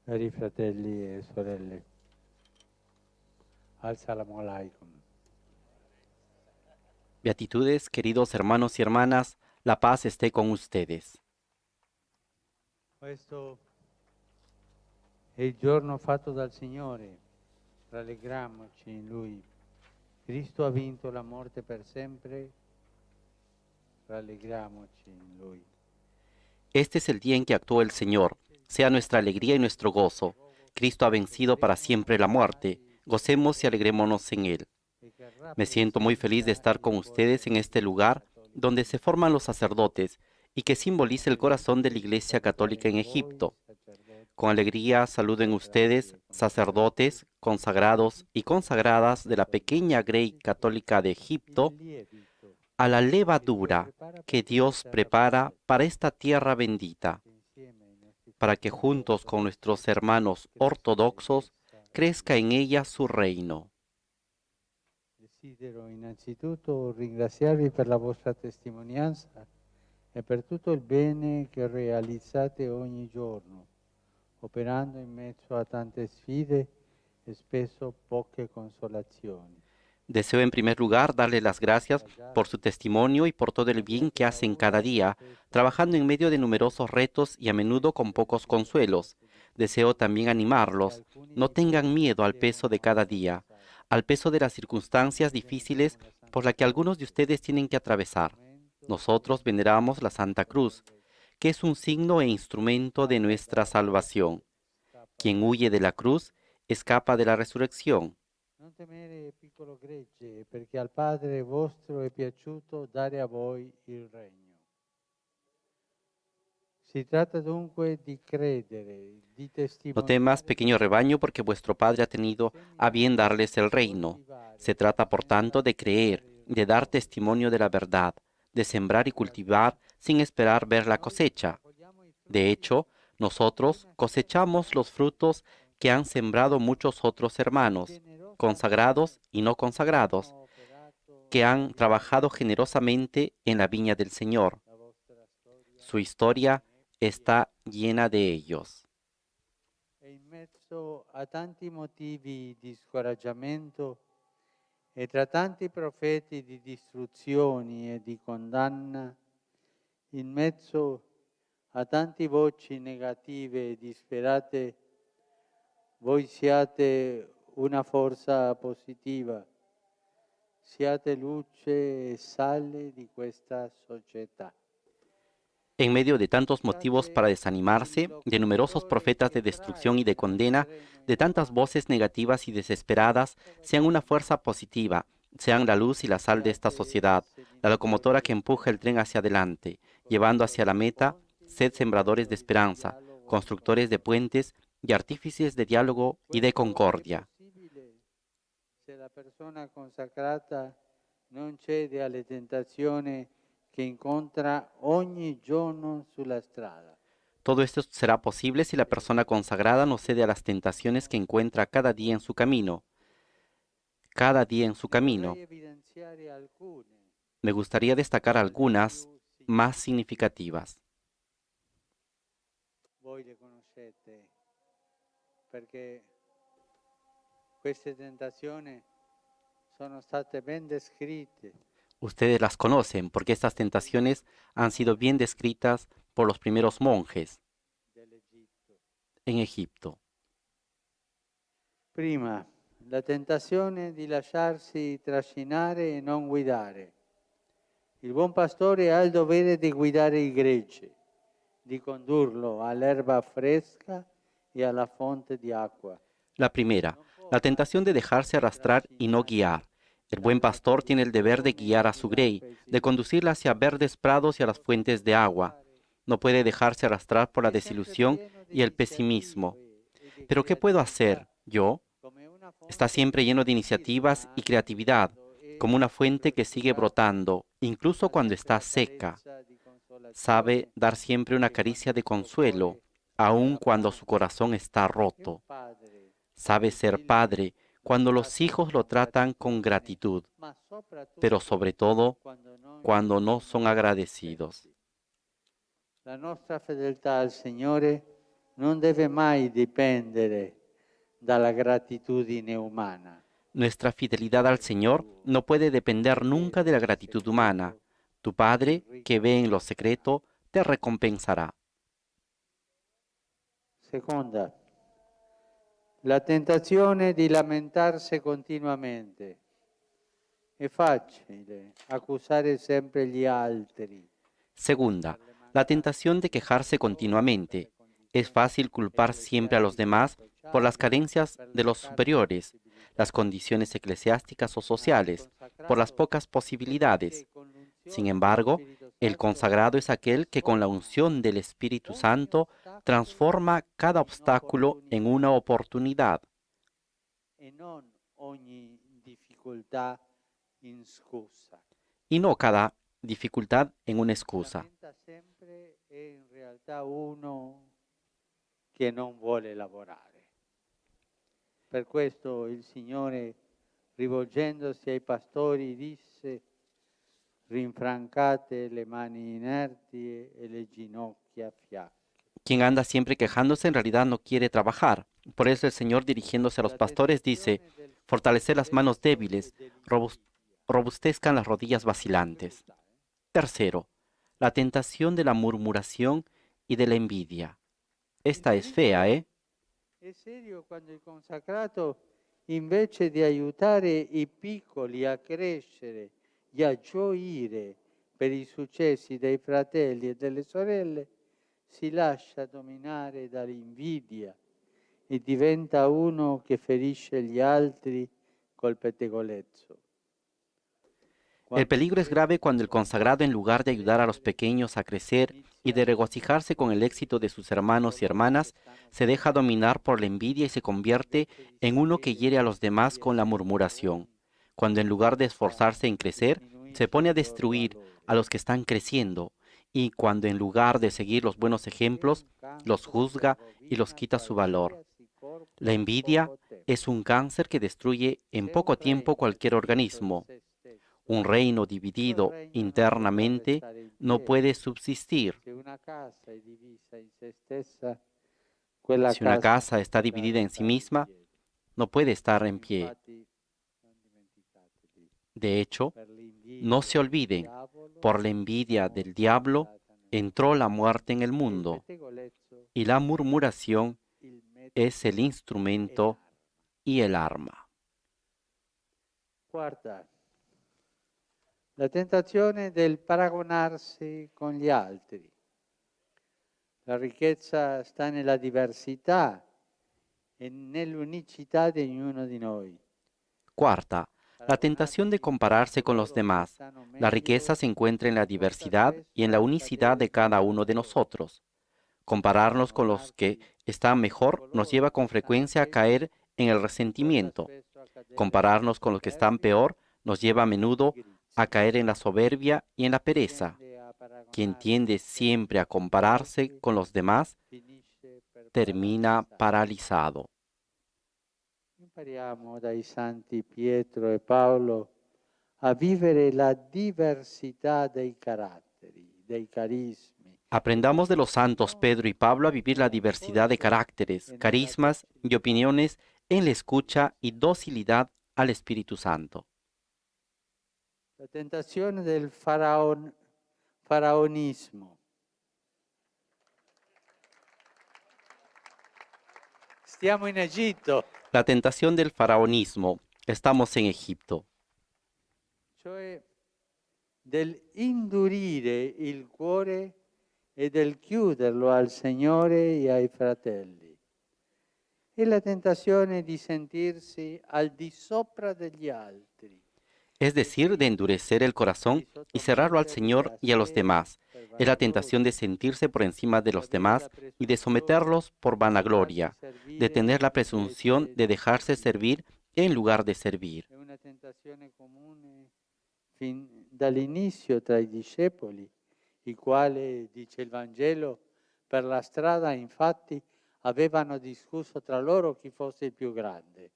Cari fratelli e sorelle, Assalamu alaikum. Beatitudes, queridos hermanos y hermanas, la paz esté con ustedes. Questo è il giorno fatto dal Signore, rallegriamoci in Lui. Cristo ha vinto la morte per sempre, rallegriamoci in Lui. Este es el día en que actuó el Señor, sea nuestra alegría y nuestro gozo. Cristo ha vencido para siempre la muerte, gocemos y alegrémonos en Él. E che Me siento muy feliz de rappresenta estar il con cuore ustedes en este della lugar Cattolica donde se Chiesa. forman los sacerdotes y que simboliza el corazón de la Iglesia Católica en Voi, Egipto. Con sacerdoti alegría saluden ustedes, sacrati e consacrati, sacerdotes, consagrados y consagradas de la pequeña Grey Católica de il Egipto, lievito a la che Dio levadura prepara que per questa Dios terra prepara perfetta, para esta tierra bendita, che insieme ai nostri para que fratelli juntos con ortodossi nuestros hermanos cresca in ortodoxos essa il crezca en regno. ella su reino. Desidero innanzitutto ringraziarvi per la vostra testimonianza e per tutto il bene che realizzate ogni giorno, operando in mezzo a tante sfide e spesso poche consolazioni. Deseo en primer lugar darle las gracias por su testimonio y por todo el bien Cambiate que hacen cada paura día, spesso trabajando en medio de in numerosos retos y a menudo con pocos consuelos. Deseo también perché animarlos. alcuni No di tengan voi miedo al peso de devono cada día, attraversare. al peso de las circunstancias Noi difíciles veneriamo la por Santa la que algunos de Croce, ustedes tienen que atravesar. strumento e Nosotros veneramos la Santa strumento per Cruz, salvezza. que es un signo e instrumento de Scappa nuestra dalla croce, salvación. scappa Quien dalla huye de la resurrezione. cruz escapa de la resurrección. Non temere, piccolo gregge, perché al Padre vostro è piaciuto dare a voi il regno. Si tratta dunque di credere, di No temas, testimoniare pequeño rebaño, porque vuestro Padre ha tenido a bien seminare, darles el reino. coltivare Se trata, por tanto, de creer, nell'anticipare il de dar ritorno. testimonio de la verdad, de sembrar y Realtà, cultivar sin esperar ver la noi cosecha. raccogliamo i De frutti hecho, di nosotros una fede cosechamos los frutos que han sembrado muchos otros di hermanos, generosa consagrados y no che consagrados, hanno operato que nella han vita del trabajado Signore. generosamente en la viña del Señor. La vostra storia Su historia ne è está piena. llena de ellos. E in mezzo a tanti motivi di scoraggiamento e tra tanti profeti di distruzioni e di condanna, in mezzo a tante voci negative e disperate, voi siate una forza positiva, siate luce e sale di questa società. En medio de tantos motivos para Siate il desanimarse, de numerosos locutore profetas che de destrucción y trae de dal condena, terreno de in tantas avanti voces negativas y desesperadas, questa sean una battaglia. fuerza positiva, sean la luz y la sal de esta Siate sociedad, la seminatori locomotora di que empuja el tren speranza, hacia adelante, llevando hacia la costruttori di meta, ponti sed e sembradores de fattori di esperanza, dialogo e constructores de concordia. puentes y artífices de diálogo y de Questo è concordia. possibile se la persona consacrata non cede alle tentazioni che incontra ogni giorno sulla strada. Todo esto será posible si la persona consagrada no cede a las tentaciones que encuentra cada día en su camino. Cada día en su Ne camino. vorrei evidenziare alcune, Me gustaría destacar tra le algunas più más significative. significativas. Voi le conoscete perché queste tentazioni sono state ben descritte Ustedes las conocen porque estas tentaciones han sido bien descritas por los primeros monjes dell'Egitto. en Egipto. Prima, la tentazione di lasciarsi trascinare e non guidare. Il buon pastore ha il dovere di guidare il gregge, di condurlo all'erba fresca e alla fonte di acqua. La primera, Non può la tentación de dejarse farsi arrastrar y no trascinare guiar. El buen dalla pastor tiene el deber de guiar corruzione a di su grey, acque de conducirla hacia esistenti. verdes prados y a las Può fuentes de agua. sopravvivere No puede dejarse arrastrar por la è sempre desilusión pieno di y el pesimismo. iniziative e di ¿Pero qué puedo creatività, hacer yo? come una Está fonte che siempre lleno de respira iniciativas y anche creatividad, quando è como una fuente que sigue trascurata, brotando, incluso ha cuando sempre está la seca. carezza di Sabe consolazione dar siempre una anche caricia quando de il suo consuelo, cuore è aun cuando su abatto. corazón está È un roto. padre che Sabe i ser figli padre lo cuando los trattano hijos lo con tratan con gratitudine, gratitud, ma pero soprattutto sobre todo quando non gli cuando no sono son agradecidos. riconoscenti. La nostra fedeltà al Signore non deve mai dipendere dalla gratitudine umana. Nuestra fidelidad al Señor no puede depender nunca de la gratitud humana. Tu Padre, que ve en lo secreto, te recompensará. Seconda, la tentazione di lamentarsi continuamente. È facile accusare sempre gli altri. Segunda, la tentación de quejarse continuamente. Es fácil culpar siempre a los demás por las carencias de los superiores, las condiciones eclesiásticas o sociales, por las pocas posibilidades. Sin embargo, el consagrado es aquel que con la unción del Espíritu Santo transforma cada obstáculo en una oportunidad. E non ogni difficoltà in scusa. Y no cada dificultad en una excusa. Lamenta sempre è in realtà uno che non vuole lavorare. Per questo il Signore, rivolgendosi ai pastori, disse: rinfrancate le mani inerti e le ginocchia fiacche. Quien anda siempre quejándose en realidad no quiere trabajar. Por eso el Señor, dirigiéndose a los pastores, dice: fortalecer las manos débiles, robustezcan las rodillas vacilantes. Tercero, la tentación de la murmuración y de la envidia. Esta es fea, ¿eh? È serio quando il consacrato, invece di aiutare i piccoli a crescere e a gioire per i successi dei fratelli e delle sorelle, si lascia dominare dall'invidia e diventa uno che ferisce gli altri col pettegolezzo. El peligro es grave cuando el consagrado, en lugar de ayudar a los pequeños a crecer y de regocijarse con el éxito de sus hermanos y hermanas, se deja dominar por la envidia y se convierte en uno que hiere a los demás con la murmuración. Cuando en lugar de esforzarse en crecer, se pone a destruir a los que están creciendo, y cuando en lugar de seguir los buenos ejemplos, los juzga y los quita su valor. La envidia es un cáncer que destruye en poco tiempo cualquier organismo. Un reino dividido internamente no puede subsistir. Si una casa está dividida en sí misma, no puede estar en pie. De hecho, no se olviden, por la envidia del diablo entró la muerte en el mundo, y la murmuración es el instrumento y el arma. Cuarta, la tentazione del paragonarsi con gli altri. La ricchezza sta nella diversità e nell'unicità di ognuno di noi. Cuarta, la tentación de compararse con los demás. La riqueza se encuentra en la diversidad y en la unicidad de cada uno de nosotros. Compararnos con los que están mejor nos lleva con frecuencia a caer en el resentimiento. Compararnos con los que están peor nos lleva a menudo a caer en la soberbia y en la pereza. Quien tiende siempre a compararse con los demás termina paralizado. Impariamo dai santi Pietro e Paolo a vivere la diversità dei caratteri, dei carismi. Aprendamos de los santos Pedro y Pablo a vivir la diversidad de caracteres, carismas y opiniones en la escucha y docilidad al Espíritu Santo. La tentazione del faraonismo. Stiamo in Egitto. La tentación del faraonismo. Estamos en Egipto. Cioè del indurire il cuore e del chiuderlo al Signore e ai fratelli. È la tentazione di sentirsi al di sopra degli altri. Es decir, de endurecer el corazón y cerrarlo al Señor y a los demás. Es la tentación de sentirse por encima de los demás y de someterlos por vanagloria, de tener la presunción de dejarse servir en lugar de servir. È una tentazione comune fin dall'inizio tra i discepoli, i quali, dice il Vangelo, per la strada infatti avevano discusso tra loro chi fosse il più grande.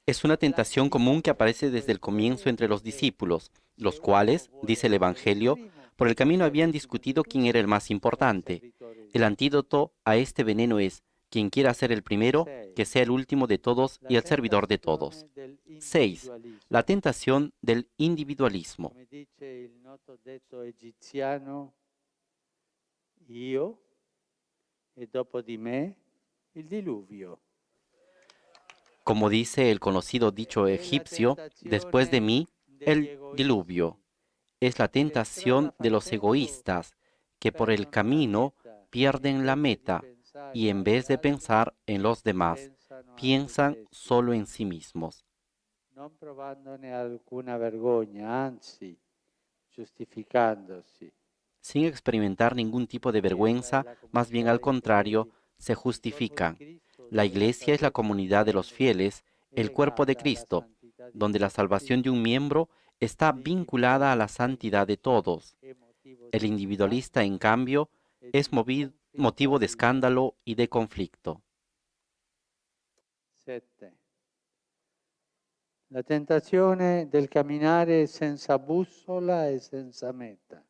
Es una tentación común que aparece desde el comienzo entre los discípulos, los cuales, dice el Evangelio, por el camino habían discutido quién era el más importante. El antídoto a este veneno es: quien quiera ser el primero, que sea el último de todos y el servidor de todos. 6. La tentación del individualismo. Come dice il noto detto egiziano, io e dopo di me il diluvio. Como dice el conocido dicho egipcio, después de mí, el diluvio. Es la tentación de los egoístas que por el camino pierden la meta y en vez de pensar en los demás, piensan solo en sí mismos. Non provandone alcuna vergogna, anzi, giustificandosi. Sin experimentar ningún tipo de vergüenza, más bien al contrario, se justifican. La Iglesia es la comunidad de los fieles, el cuerpo de Cristo, donde la salvación de un miembro está vinculada a la santidad de todos. El individualista, en cambio, es motivo de escándalo y de conflicto. 7. La tentazione del camminare senza bussola e senza meta.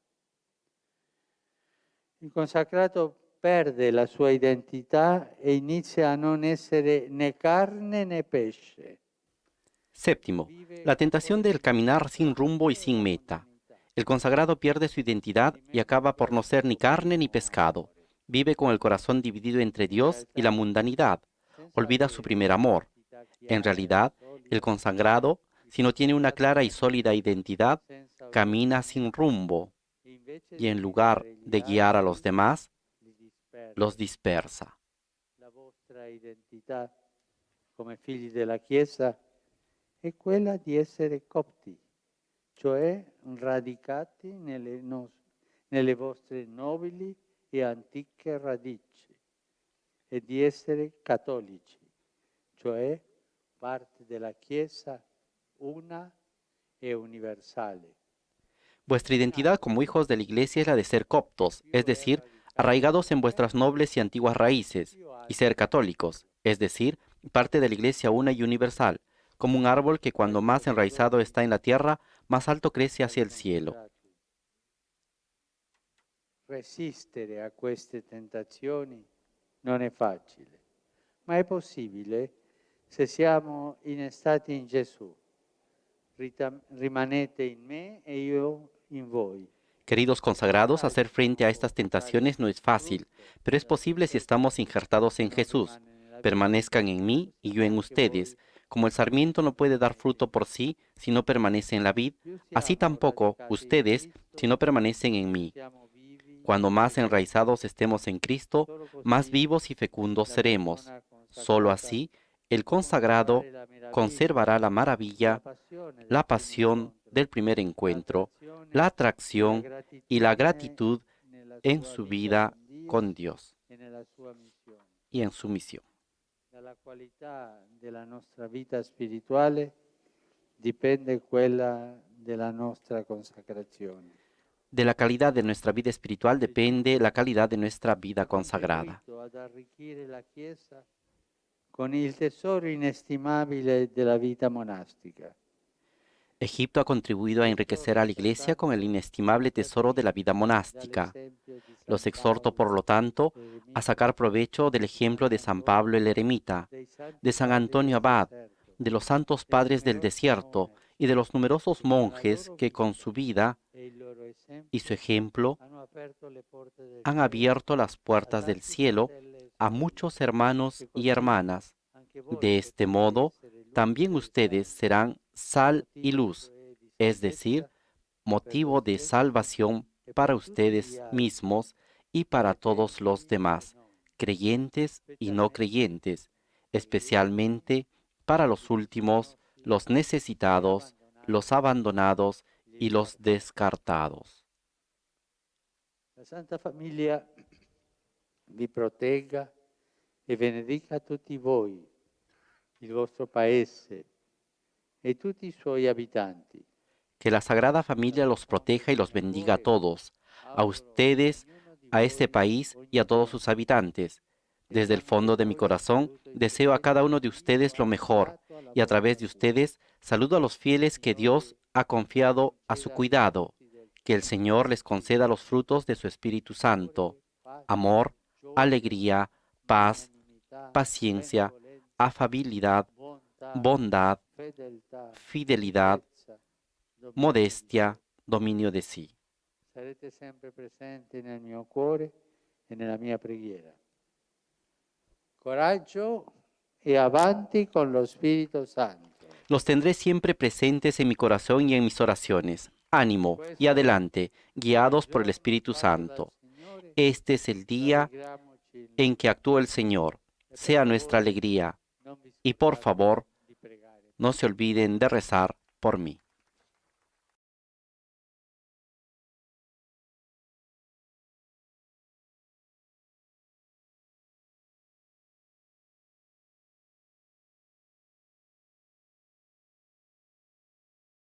Il consacrato perde la sua identità e inizia a non essere né carne né pesce. Séptimo, la tentación del caminar sin rumbo y sin meta. El consagrado pierde su identidad y acaba por no ser ni carne ni pescado. Vive con el corazón dividido entre Dios y la mundanidad. Olvida su primer amor. En realidad, el consagrado, si no tiene una clara y sólida identidad, camina sin rumbo y en lugar de guiar a los demás, los dispersa. La vostra identità come figli della Chiesa è quella di essere copti, cioè radicati nelle vostre nobili e antiche radici, e di essere cattolici, cioè parte della Chiesa una e universale. Vuestra identidad como hijos de la Iglesia es la de ser coptos, es decir, arraigados en vuestras nobles y antiguas raíces, y ser católicos, es decir, parte de la Iglesia una y universal, como un árbol que cuando más enraizado está en la tierra, más alto crece hacia el cielo. Resistere a queste tentazioni non è facile, ma è possibile se siamo innestati in Gesù. Rimanete in me e io in voi. Queridos consagrados, hacer frente a estas tentaciones no es fácil, pero es posible si estamos injertados en Jesús. Permanezcan en mí y yo en ustedes. Como el sarmiento no puede dar fruto por sí si no permanece en la vid, así tampoco ustedes si no permanecen en mí. Cuando más enraizados estemos en Cristo, más vivos y fecundos seremos. Solo así, el consagrado conservará la maravilla, la pasión del primer encuentro, la atracción y la gratitud en su vida con Dios y en su misión. Dalla qualità della nostra vita spirituale dipende quella della nostra consacrazione. De la calidad de nuestra vida espiritual depende la calidad de nuestra vida consagrada. Ad arricchire la Chiesa con il tesoro inestimabile della vita monastica. Egipto ha contribuido a enriquecer a la Iglesia con el inestimable tesoro de la vida monástica. Los exhorto, por lo tanto, a sacar provecho del ejemplo de San Pablo el Eremita, de San Antonio Abad, de los santos padres del desierto y de los numerosos monjes que con su vida y su ejemplo han abierto las puertas del cielo a muchos hermanos y hermanas. De este modo, también ustedes serán sal y luz, es decir, motivo de salvación para ustedes mismos y para todos los demás, creyentes y no creyentes, especialmente para los últimos, los necesitados, los abandonados y los descartados. La Santa Famiglia vi protegga e benedica tutti voi, il vostro paese e tutti i suoi abitanti. Que la Sagrada Familia los proteja y los bendiga a todos, a ustedes, a este país y a todos sus habitantes. Desde el fondo de mi corazón, deseo a cada uno de ustedes lo mejor, y a través de ustedes saludo a los fieles que Dios ha confiado a su cuidado. Que el Señor les conceda los frutos de su Espíritu Santo: amor, alegría, paz, paciencia, afabilidad, bondad, fidelidad, modestia, dominio de sí. Sarete sempre presenti nel mio cuore e nella mia preghiera. Coraggio e avanti con lo Spirito Santo. Los tendré siempre presentes en mi corazón y en mis oraciones. Ánimo y adelante, guiados por el Espíritu Santo. Este es el día en que actúa el Señor. Sea nuestra alegría. Y por favor, no se olviden de rezar por mí.